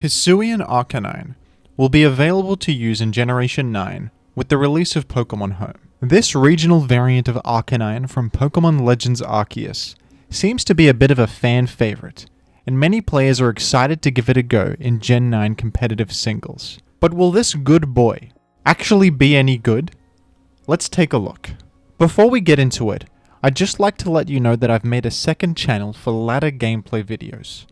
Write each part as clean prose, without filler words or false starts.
Hisuian Arcanine will be available to use in Generation 9 with the release of Pokemon Home. This regional variant of Arcanine from Pokemon Legends Arceus seems to be a bit of a fan favorite, and many players are excited to give it a go in Gen 9 competitive singles. But will this good boy actually be any good? Let's take a look. Before we get into it, I'd just like to let you know that I've made a second channel for ladder gameplay videos.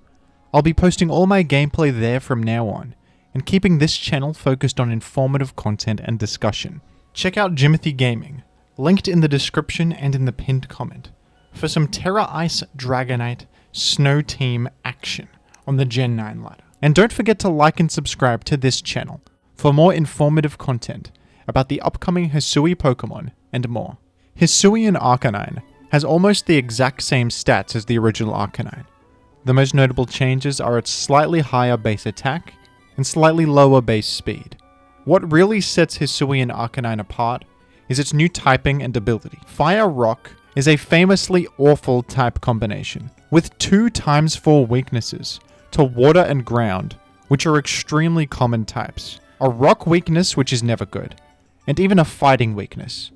I'll be posting all my gameplay there from now on, and keeping this channel focused on informative content and discussion. Check out Jimothy Gaming, linked in the description and in the pinned comment, for some Terra Ice Dragonite Snow Team action on the Gen 9 ladder. And don't forget to like and subscribe to this channel for more informative content about the upcoming Hisui Pokemon and more. Hisuian Arcanine has almost the exact same stats as the original Arcanine. The most notable changes are its slightly higher base attack and slightly lower base speed. What really sets Hisuian Arcanine apart is its new typing and ability. Fire Rock is a famously awful type combination, with 2 × 4 weaknesses to water and ground, which are extremely common types. A rock weakness, which is never good, and even a fighting weakness.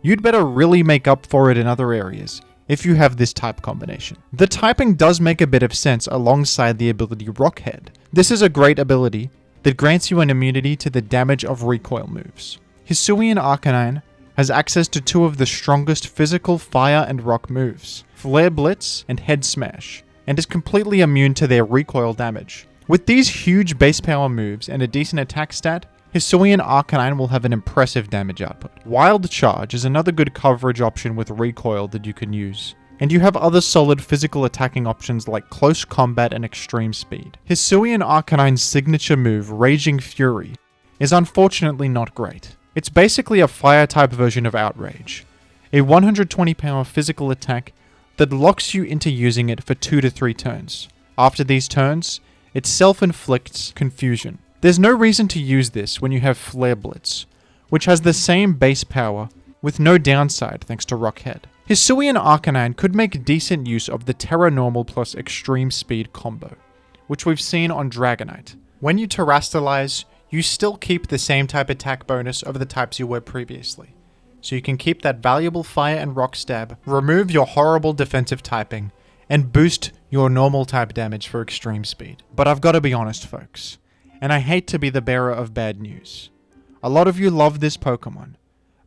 You'd better really make up for it in other areas if you have this type combination. The typing does make a bit of sense alongside the ability Rockhead. This is a great ability that grants you an immunity to the damage of recoil moves. Hisuian Arcanine has access to 2 of the strongest physical fire and rock moves, Flare Blitz and Head Smash, and is completely immune to their recoil damage. With these huge base power moves and a decent attack stat, Hisuian Arcanine will have an impressive damage output. Wild Charge is another good coverage option with recoil that you can use. And you have other solid physical attacking options like Close Combat and Extreme Speed. Hisuian Arcanine's signature move, Raging Fury, is unfortunately not great. It's basically a fire-type version of Outrage, a 120 power physical attack that locks you into using it for 2 to 3 turns. After these turns, it self-inflicts confusion. There's no reason to use this when you have Flare Blitz, which has the same base power with no downside thanks to Rockhead. Hisuian Arcanine could make decent use of the Terra Normal plus Extreme Speed combo, which we've seen on Dragonite. When you Terrastallize, you still keep the same type attack bonus of the types you were previously, so you can keep that valuable Fire and Rock stab, remove your horrible defensive typing, and boost your normal type damage for extreme speed. But I've got to be honest, folks, and I hate to be the bearer of bad news. A lot of you love this Pokemon,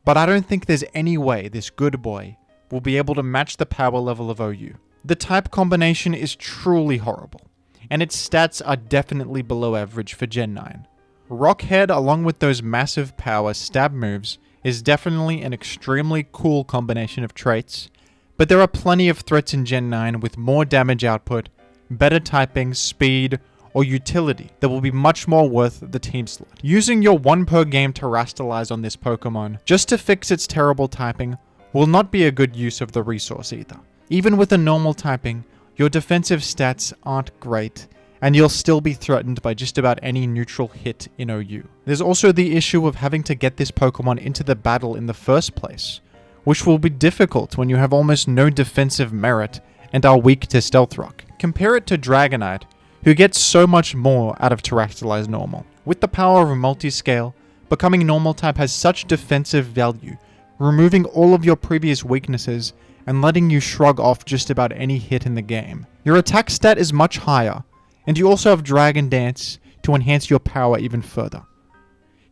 but I don't think there's any way this good boy will be able to match the power level of OU. The type combination is truly horrible, and its stats are definitely below average for Gen 9. Rockhead, along with those massive power stab moves, is definitely an extremely cool combination of traits, but there are plenty of threats in Gen 9 with more damage output, better typing, speed, or utility that will be much more worth the team slot. Using your 1 per game Terrastallize on this Pokemon just to fix its terrible typing will not be a good use of the resource either. Even with a normal typing, your defensive stats aren't great, and you'll still be threatened by just about any neutral hit in OU. There's also the issue of having to get this Pokemon into the battle in the first place, which will be difficult when you have almost no defensive merit and are weak to Stealth Rock. Compare it to Dragonite, who gets so much more out of Terrastallize Normal. With the power of a multi-scale, becoming Normal type has such defensive value, removing all of your previous weaknesses and letting you shrug off just about any hit in the game. Your attack stat is much higher, and you also have Dragon Dance to enhance your power even further.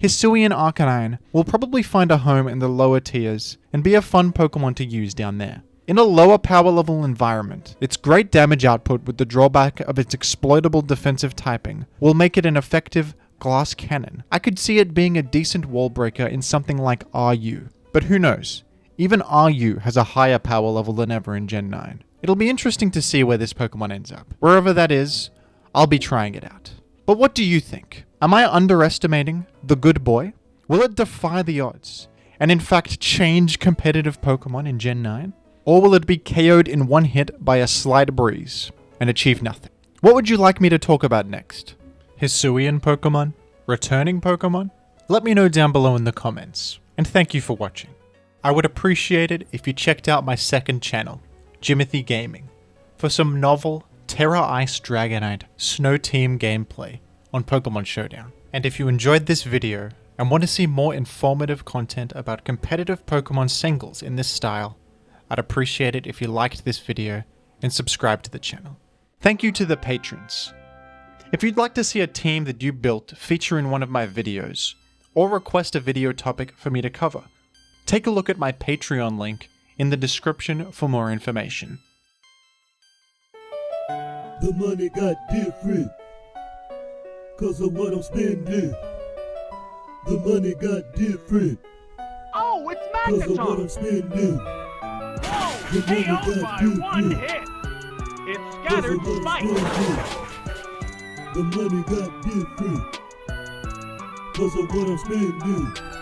Hisuian Arcanine will probably find a home in the lower tiers and be a fun Pokemon to use down there. In a lower power level environment, its great damage output with the drawback of its exploitable defensive typing will make it an effective glass cannon. I could see it being a decent wall breaker in something like RU, but who knows? Even RU has a higher power level than ever in Gen 9. It'll be interesting to see where this Pokemon ends up. Wherever that is, I'll be trying it out. But what do you think? Am I underestimating the good boy? Will it defy the odds and in fact change competitive Pokemon in Gen 9? Or will it be KO'd in one hit by a slight breeze and achieve nothing? What would you like me to talk about next? Hisuian Pokemon? Returning Pokemon? Let me know down below in the comments. And thank you for watching. I would appreciate it if you checked out my second channel, Jimothy Gaming, for some novel Terra Ice Dragonite Snow Team gameplay on Pokemon Showdown. And if you enjoyed this video and want to see more informative content about competitive Pokemon Singles in this style, I'd appreciate it if you liked this video and subscribe to the channel. Thank you to the patrons. If you'd like to see a team that you built feature in one of my videos, or request a video topic for me to cover, take a look at my Patreon link in the description for more information. The money got different, 'cause of what I'm spending. The money got different, Oh, it's 'cause of what I'm Megaphone! spending. Whoa! The money KO got by one different, hit! It 'cause scattered of what I'm spikes! spending. The money got different, 'cause of what I'm spending.